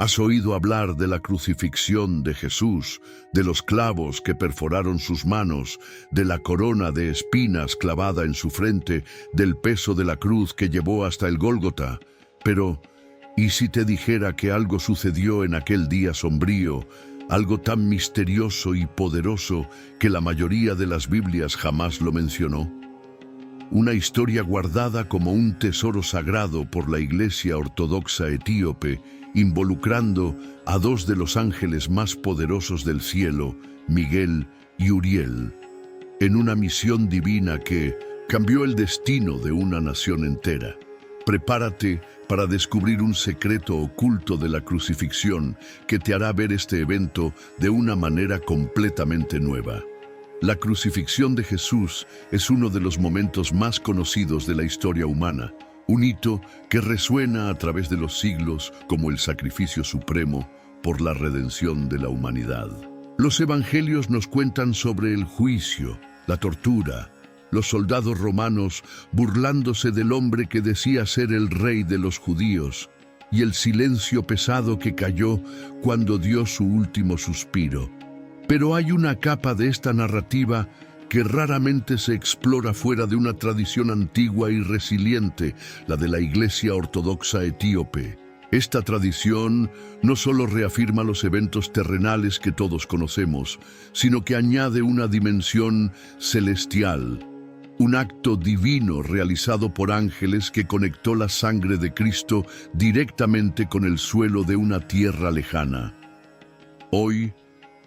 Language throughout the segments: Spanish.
Has oído hablar de la crucifixión de Jesús, de los clavos que perforaron sus manos, de la corona de espinas clavada en su frente, del peso de la cruz que llevó hasta el Gólgota. Pero, ¿y si te dijera que algo sucedió en aquel día sombrío, algo tan misterioso y poderoso que la mayoría de las Biblias jamás lo mencionó? Una historia guardada como un tesoro sagrado por la Iglesia Ortodoxa etíope, involucrando a dos de los ángeles más poderosos del cielo, Miguel y Uriel, en una misión divina que cambió el destino de una nación entera. Prepárate para descubrir un secreto oculto de la crucifixión que te hará ver este evento de una manera completamente nueva. La crucifixión de Jesús es uno de los momentos más conocidos de la historia humana, un hito que resuena a través de los siglos como el sacrificio supremo por la redención de la humanidad. Los evangelios nos cuentan sobre el juicio, la tortura, los soldados romanos burlándose del hombre que decía ser el rey de los judíos, y el silencio pesado que cayó cuando dio su último suspiro. Pero hay una capa de esta narrativa que raramente se explora fuera de una tradición antigua y resiliente, la de la Iglesia Ortodoxa etíope. Esta tradición no solo reafirma los eventos terrenales que todos conocemos, sino que añade una dimensión celestial, un acto divino realizado por ángeles que conectó la sangre de Cristo directamente con el suelo de una tierra lejana. Hoy,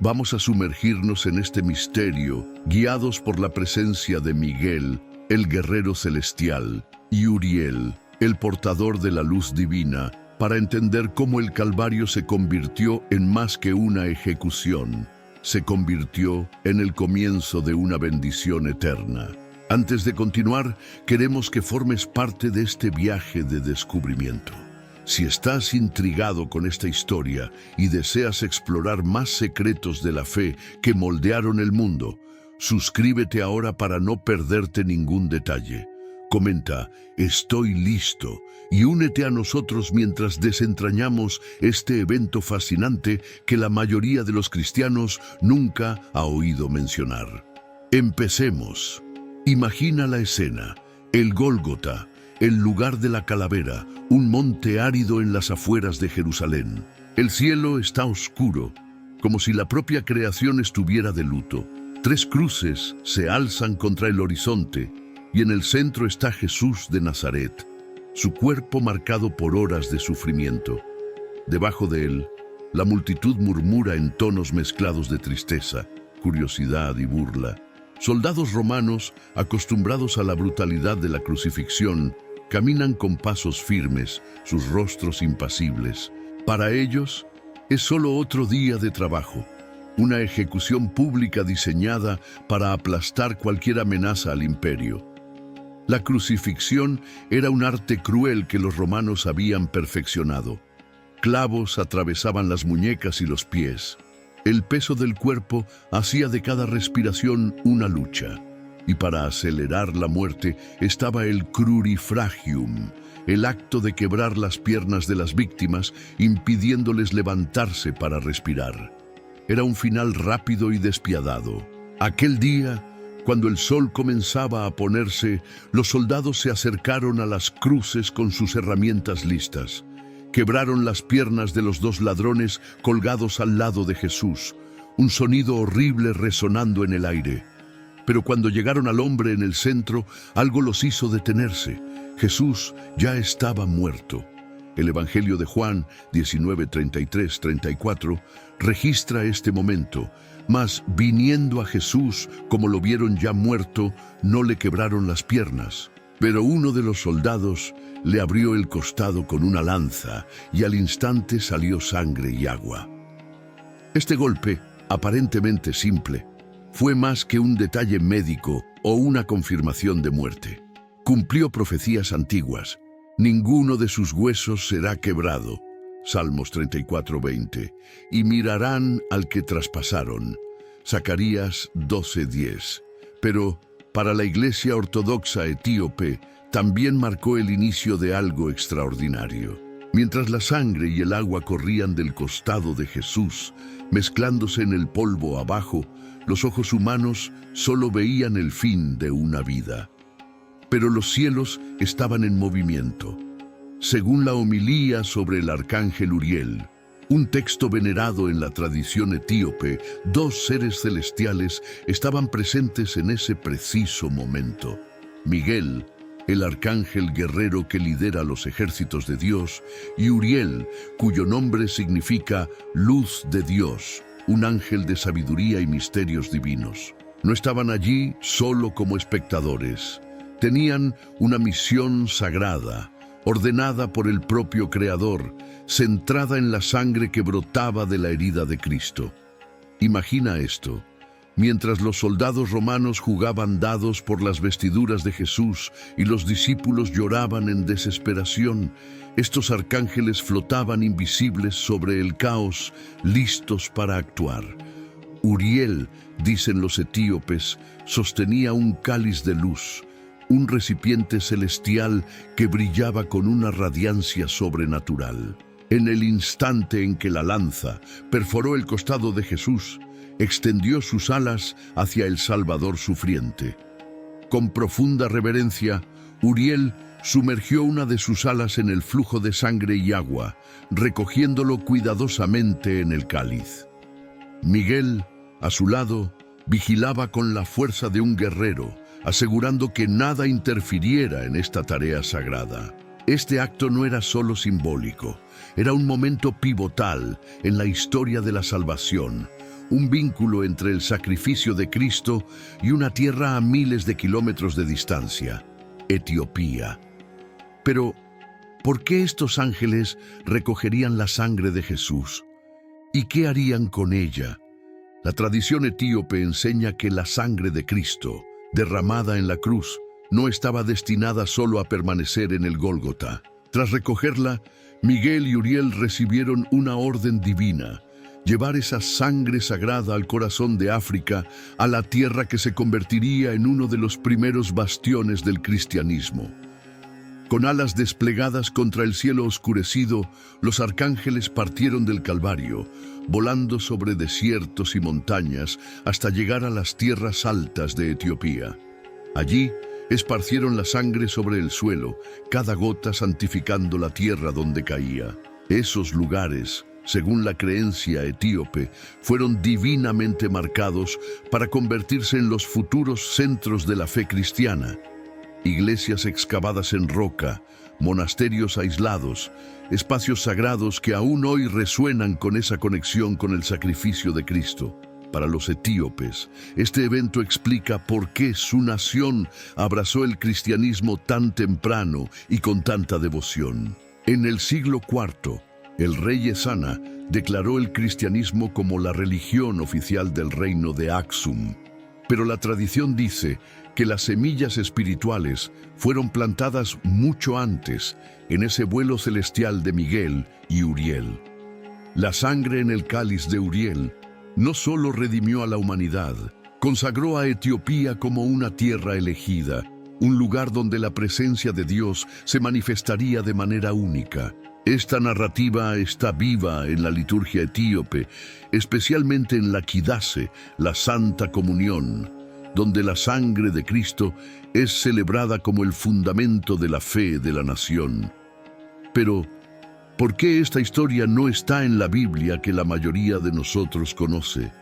vamos a sumergirnos en este misterio, guiados por la presencia de Miguel, el guerrero celestial, y Uriel, el portador de la luz divina, para entender cómo el Calvario se convirtió en más que una ejecución. Se convirtió en el comienzo de una bendición eterna. Antes de continuar, queremos que formes parte de este viaje de descubrimiento. Si estás intrigado con esta historia y deseas explorar más secretos de la fe que moldearon el mundo, suscríbete ahora para no perderte ningún detalle. Comenta, estoy listo, y únete a nosotros mientras desentrañamos este evento fascinante que la mayoría de los cristianos nunca ha oído mencionar. Empecemos. Imagina la escena, el Gólgota, el lugar de la calavera, un monte árido en las afueras de Jerusalén. El cielo está oscuro, como si la propia creación estuviera de luto. 3 cruces se alzan contra el horizonte, y en el centro está Jesús de Nazaret, su cuerpo marcado por horas de sufrimiento. Debajo de él, la multitud murmura en tonos mezclados de tristeza, curiosidad y burla. Soldados romanos, acostumbrados a la brutalidad de la crucifixión, caminan con pasos firmes, sus rostros impasibles. Para ellos, es solo otro día de trabajo, una ejecución pública diseñada para aplastar cualquier amenaza al imperio. La crucifixión era un arte cruel que los romanos habían perfeccionado. Clavos atravesaban las muñecas y los pies. El peso del cuerpo hacía de cada respiración una lucha. Y para acelerar la muerte estaba el crurifragium, el acto de quebrar las piernas de las víctimas, impidiéndoles levantarse para respirar. Era un final rápido y despiadado. Aquel día, cuando el sol comenzaba a ponerse, los soldados se acercaron a las cruces con sus herramientas listas. Quebraron las piernas de los 2 ladrones colgados al lado de Jesús, un sonido horrible resonando en el aire. Pero cuando llegaron al hombre en el centro, algo los hizo detenerse. Jesús ya estaba muerto. El Evangelio de Juan 19:33-34 registra este momento. Mas viniendo a Jesús, como lo vieron ya muerto, no le quebraron las piernas. Pero uno de los soldados le abrió el costado con una lanza y al instante salió sangre y agua. Este golpe, aparentemente simple, fue más que un detalle médico o una confirmación de muerte. Cumplió profecías antiguas. Ninguno de sus huesos será quebrado. Salmos 34:20. Y mirarán al que traspasaron. Zacarías 12:10. Pero para la Iglesia Ortodoxa etíope también marcó el inicio de algo extraordinario. Mientras la sangre y el agua corrían del costado de Jesús, mezclándose en el polvo abajo, los ojos humanos solo veían el fin de una vida. Pero los cielos estaban en movimiento. Según la homilía sobre el arcángel Uriel, un texto venerado en la tradición etíope, dos seres celestiales estaban presentes en ese preciso momento. Miguel, el arcángel guerrero que lidera los ejércitos de Dios, y Uriel, cuyo nombre significa luz de Dios, un ángel de sabiduría y misterios divinos. No estaban allí solo como espectadores. Tenían una misión sagrada, ordenada por el propio Creador, centrada en la sangre que brotaba de la herida de Cristo. Imagina esto. Mientras los soldados romanos jugaban dados por las vestiduras de Jesús y los discípulos lloraban en desesperación, estos arcángeles flotaban invisibles sobre el caos, listos para actuar. Uriel, dicen los etíopes, sostenía un cáliz de luz, un recipiente celestial que brillaba con una radiancia sobrenatural. En el instante en que la lanza perforó el costado de Jesús, extendió sus alas hacia el Salvador sufriente. Con profunda reverencia, Uriel sumergió una de sus alas en el flujo de sangre y agua, recogiéndolo cuidadosamente en el cáliz. Miguel, a su lado, vigilaba con la fuerza de un guerrero, asegurando que nada interfiriera en esta tarea sagrada. Este acto no era solo simbólico, era un momento pivotal en la historia de la salvación, un vínculo entre el sacrificio de Cristo y una tierra a miles de kilómetros de distancia, Etiopía. Pero, ¿por qué estos ángeles recogerían la sangre de Jesús? ¿Y qué harían con ella? La tradición etíope enseña que la sangre de Cristo, derramada en la cruz, no estaba destinada solo a permanecer en el Gólgota. Tras recogerla, Miguel y Uriel recibieron una orden divina: llevar esa sangre sagrada al corazón de África, a la tierra que se convertiría en uno de los primeros bastiones del cristianismo. Con alas desplegadas contra el cielo oscurecido, los arcángeles partieron del Calvario, volando sobre desiertos y montañas hasta llegar a las tierras altas de Etiopía. Allí, esparcieron la sangre sobre el suelo, cada gota santificando la tierra donde caía. Esos lugares, según la creencia etíope, fueron divinamente marcados para convertirse en los futuros centros de la fe cristiana. Iglesias excavadas en roca, monasterios aislados, espacios sagrados que aún hoy resuenan con esa conexión con el sacrificio de Cristo. Para los etíopes, este evento explica por qué su nación abrazó el cristianismo tan temprano y con tanta devoción. En el siglo IV, el rey Esana declaró el cristianismo como la religión oficial del reino de Aksum. Pero la tradición dice que las semillas espirituales fueron plantadas mucho antes, en ese vuelo celestial de Miguel y Uriel. La sangre en el cáliz de Uriel no solo redimió a la humanidad, consagró a Etiopía como una tierra elegida, un lugar donde la presencia de Dios se manifestaría de manera única. Esta narrativa está viva en la liturgia etíope, especialmente en la Kidase, la Santa Comunión, donde la sangre de Cristo es celebrada como el fundamento de la fe de la nación. Pero, ¿por qué esta historia no está en la Biblia que la mayoría de nosotros conoce?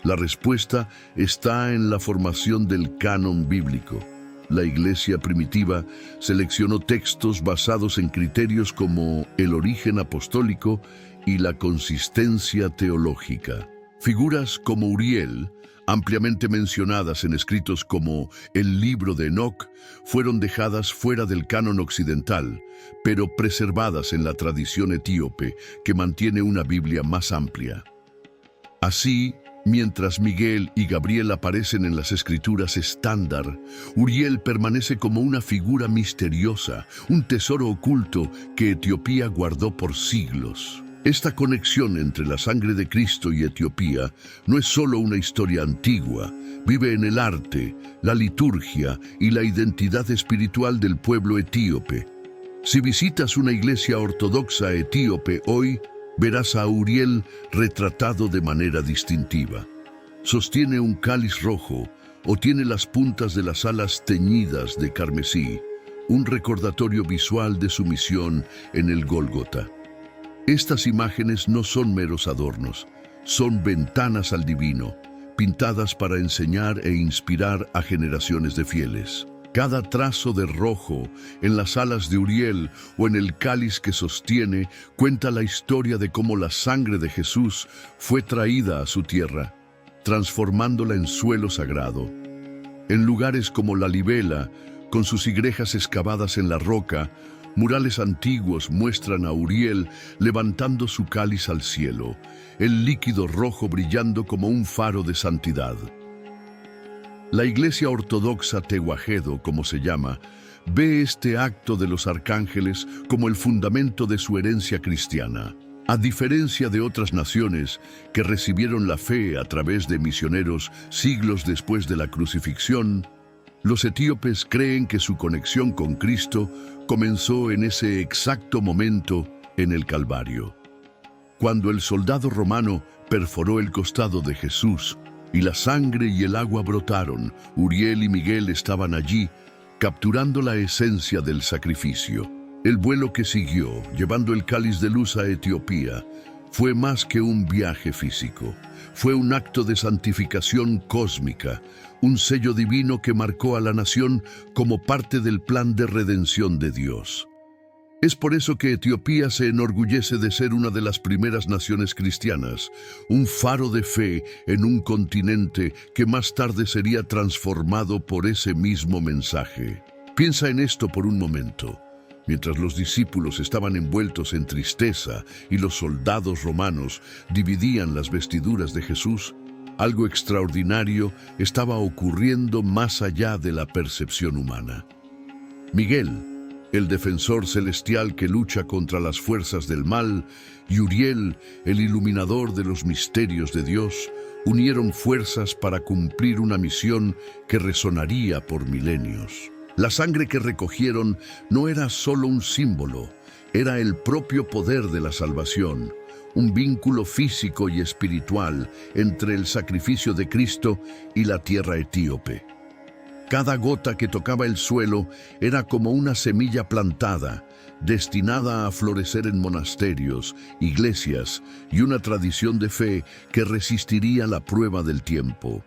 La respuesta está en la formación del canon bíblico. La Iglesia primitiva seleccionó textos basados en criterios como el origen apostólico y la consistencia teológica. Figuras como Uriel, ampliamente mencionadas en escritos como el Libro de Enoc, fueron dejadas fuera del canon occidental, pero preservadas en la tradición etíope, que mantiene una Biblia más amplia. Así, mientras Miguel y Gabriel aparecen en las escrituras estándar, Uriel permanece como una figura misteriosa, un tesoro oculto que Etiopía guardó por siglos. Esta conexión entre la sangre de Cristo y Etiopía no es solo una historia antigua, vive en el arte, la liturgia y la identidad espiritual del pueblo etíope. Si visitas una iglesia ortodoxa etíope hoy, verás a Uriel retratado de manera distintiva. Sostiene un cáliz rojo o tiene las puntas de las alas teñidas de carmesí, un recordatorio visual de su misión en el Gólgota. Estas imágenes no son meros adornos, son ventanas al divino, pintadas para enseñar e inspirar a generaciones de fieles. Cada trazo de rojo en las alas de Uriel o en el cáliz que sostiene cuenta la historia de cómo la sangre de Jesús fue traída a su tierra, transformándola en suelo sagrado. En lugares como la Libela, con sus igrejas excavadas en la roca, murales antiguos muestran a Uriel levantando su cáliz al cielo, el líquido rojo brillando como un faro de santidad. La Iglesia Ortodoxa Tehuajedo, como se llama, ve este acto de los arcángeles como el fundamento de su herencia cristiana. A diferencia de otras naciones que recibieron la fe a través de misioneros siglos después de la crucifixión, los etíopes creen que su conexión con Cristo comenzó en ese exacto momento en el Calvario. Cuando el soldado romano perforó el costado de Jesús y la sangre y el agua brotaron, Uriel y Miguel estaban allí, capturando la esencia del sacrificio. El vuelo que siguió, llevando el cáliz de luz a Etiopía, fue más que un viaje físico. Fue un acto de santificación cósmica, un sello divino que marcó a la nación como parte del plan de redención de Dios. Es por eso que Etiopía se enorgullece de ser una de las primeras naciones cristianas, un faro de fe en un continente que más tarde sería transformado por ese mismo mensaje. Piensa en esto por un momento. Mientras los discípulos estaban envueltos en tristeza y los soldados romanos dividían las vestiduras de Jesús, algo extraordinario estaba ocurriendo más allá de la percepción humana. Miguel, el defensor celestial que lucha contra las fuerzas del mal, y Uriel, el iluminador de los misterios de Dios, unieron fuerzas para cumplir una misión que resonaría por milenios. La sangre que recogieron no era solo un símbolo, era el propio poder de la salvación, un vínculo físico y espiritual entre el sacrificio de Cristo y la tierra etíope. Cada gota que tocaba el suelo era como una semilla plantada, destinada a florecer en monasterios, iglesias y una tradición de fe que resistiría la prueba del tiempo.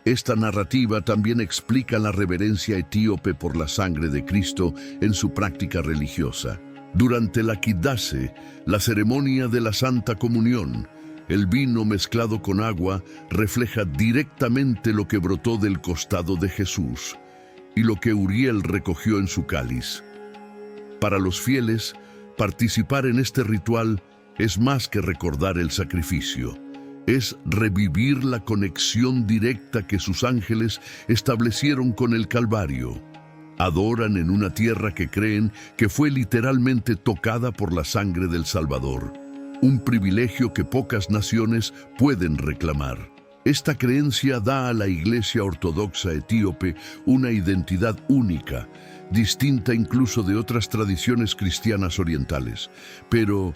Esta narrativa también explica la reverencia etíope por la sangre de Cristo en su práctica religiosa. Durante la Kidase, la ceremonia de la Santa Comunión, el vino mezclado con agua refleja directamente lo que brotó del costado de Jesús y lo que Uriel recogió en su cáliz. Para los fieles, participar en este ritual es más que recordar el sacrificio. Es revivir la conexión directa que sus ángeles establecieron con el Calvario. Adoran en una tierra que creen que fue literalmente tocada por la sangre del Salvador. Un privilegio que pocas naciones pueden reclamar. Esta creencia da a la Iglesia Ortodoxa Etíope una identidad única, distinta incluso de otras tradiciones cristianas orientales. Pero,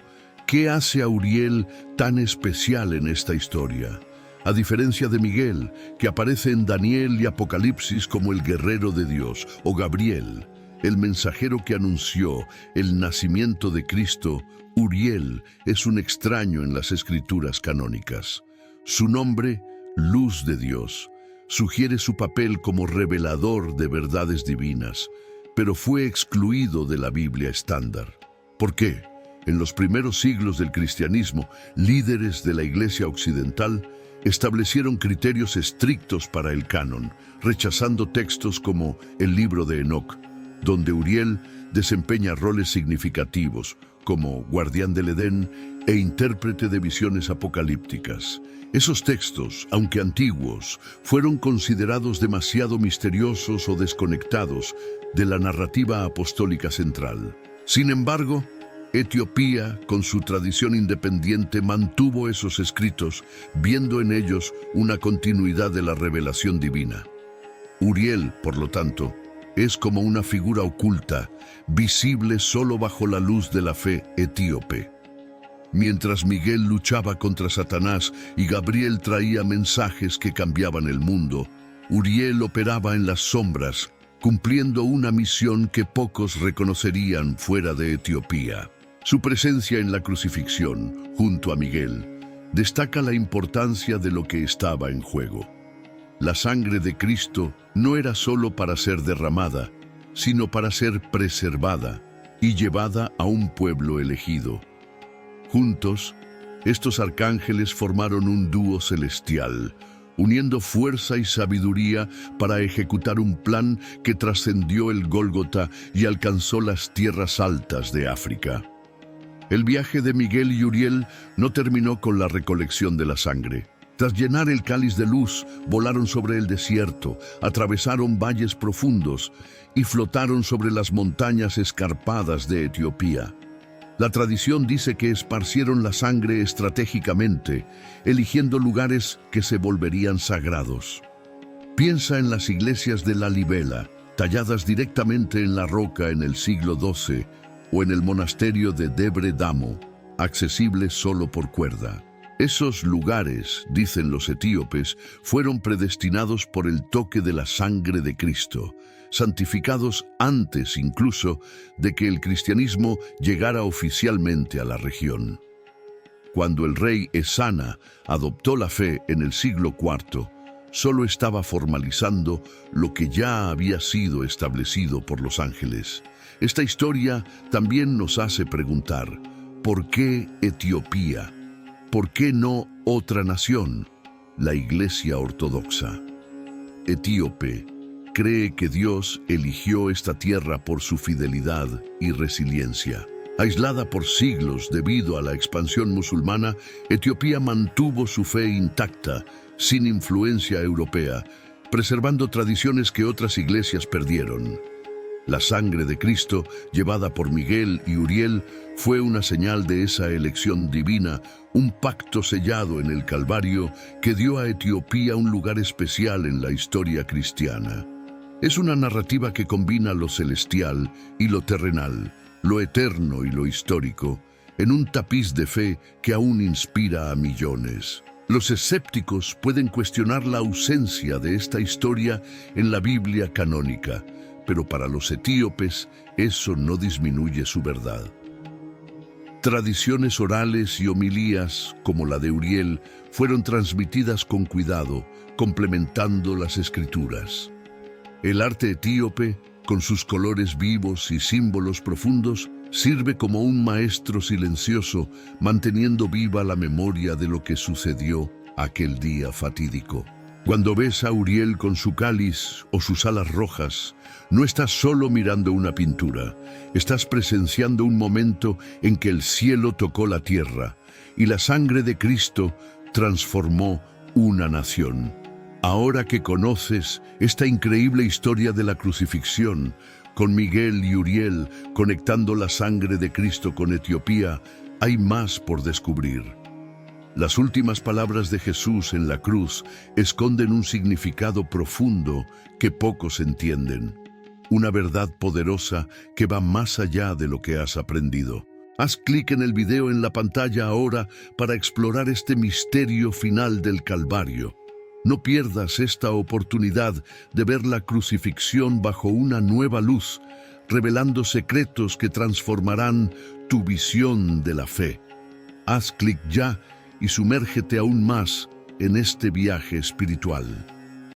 ¿qué hace a Uriel tan especial en esta historia? A diferencia de Miguel, que aparece en Daniel y Apocalipsis como el guerrero de Dios, o Gabriel, el mensajero que anunció el nacimiento de Cristo, Uriel es un extraño en las escrituras canónicas. Su nombre, Luz de Dios, sugiere su papel como revelador de verdades divinas, pero fue excluido de la Biblia estándar. ¿Por qué? En los primeros siglos del cristianismo, líderes de la Iglesia occidental establecieron criterios estrictos para el canon, rechazando textos como el libro de Enoc, donde Uriel desempeña roles significativos, como guardián del Edén e intérprete de visiones apocalípticas. Esos textos, aunque antiguos, fueron considerados demasiado misteriosos o desconectados de la narrativa apostólica central. Sin embargo, Etiopía, con su tradición independiente, mantuvo esos escritos, viendo en ellos una continuidad de la revelación divina. Uriel, por lo tanto, es como una figura oculta, visible solo bajo la luz de la fe etíope. Mientras Miguel luchaba contra Satanás y Gabriel traía mensajes que cambiaban el mundo, Uriel operaba en las sombras, cumpliendo una misión que pocos reconocerían fuera de Etiopía. Su presencia en la crucifixión, junto a Miguel, destaca la importancia de lo que estaba en juego. La sangre de Cristo no era solo para ser derramada, sino para ser preservada y llevada a un pueblo elegido. Juntos, estos arcángeles formaron un dúo celestial, uniendo fuerza y sabiduría para ejecutar un plan que trascendió el Gólgota y alcanzó las tierras altas de África. El viaje de Miguel y Uriel no terminó con la recolección de la sangre. Tras llenar el cáliz de luz, volaron sobre el desierto, atravesaron valles profundos y flotaron sobre las montañas escarpadas de Etiopía. La tradición dice que esparcieron la sangre estratégicamente, eligiendo lugares que se volverían sagrados. Piensa en las iglesias de Lalibela, talladas directamente en la roca en el siglo XII, o en el monasterio de Debre Damo, accesible solo por cuerda. Esos lugares, dicen los etíopes, fueron predestinados por el toque de la sangre de Cristo, santificados antes incluso de que el cristianismo llegara oficialmente a la región. Cuando el rey Esana adoptó la fe en el siglo IV, solo estaba formalizando lo que ya había sido establecido por los ángeles. Esta historia también nos hace preguntar, ¿por qué Etiopía? ¿Por qué no otra nación? La Iglesia Ortodoxa. Etíope cree que Dios eligió esta tierra por su fidelidad y resiliencia. Aislada por siglos debido a la expansión musulmana, Etiopía mantuvo su fe intacta, sin influencia europea, preservando tradiciones que otras iglesias perdieron. La sangre de Cristo, llevada por Miguel y Uriel, fue una señal de esa elección divina, un pacto sellado en el Calvario que dio a Etiopía un lugar especial en la historia cristiana. Es una narrativa que combina lo celestial y lo terrenal, lo eterno y lo histórico, en un tapiz de fe que aún inspira a millones. Los escépticos pueden cuestionar la ausencia de esta historia en la Biblia canónica, pero para los etíopes eso no disminuye su verdad. Tradiciones orales y homilías, como la de Uriel, fueron transmitidas con cuidado, complementando las escrituras. El arte etíope, con sus colores vivos y símbolos profundos, sirve como un maestro silencioso, manteniendo viva la memoria de lo que sucedió aquel día fatídico. Cuando ves a Uriel con su cáliz o sus alas rojas, no estás solo mirando una pintura, estás presenciando un momento en que el cielo tocó la tierra y la sangre de Cristo transformó una nación. Ahora que conoces esta increíble historia de la crucifixión, con Miguel y Uriel conectando la sangre de Cristo con Etiopía, hay más por descubrir. Las últimas palabras de Jesús en la cruz esconden un significado profundo que pocos entienden. Una verdad poderosa que va más allá de lo que has aprendido. Haz clic en el video en la pantalla ahora para explorar este misterio final del Calvario. No pierdas esta oportunidad de ver la crucifixión bajo una nueva luz, revelando secretos que transformarán tu visión de la fe. Haz clic ya y sumérgete aún más en este viaje espiritual.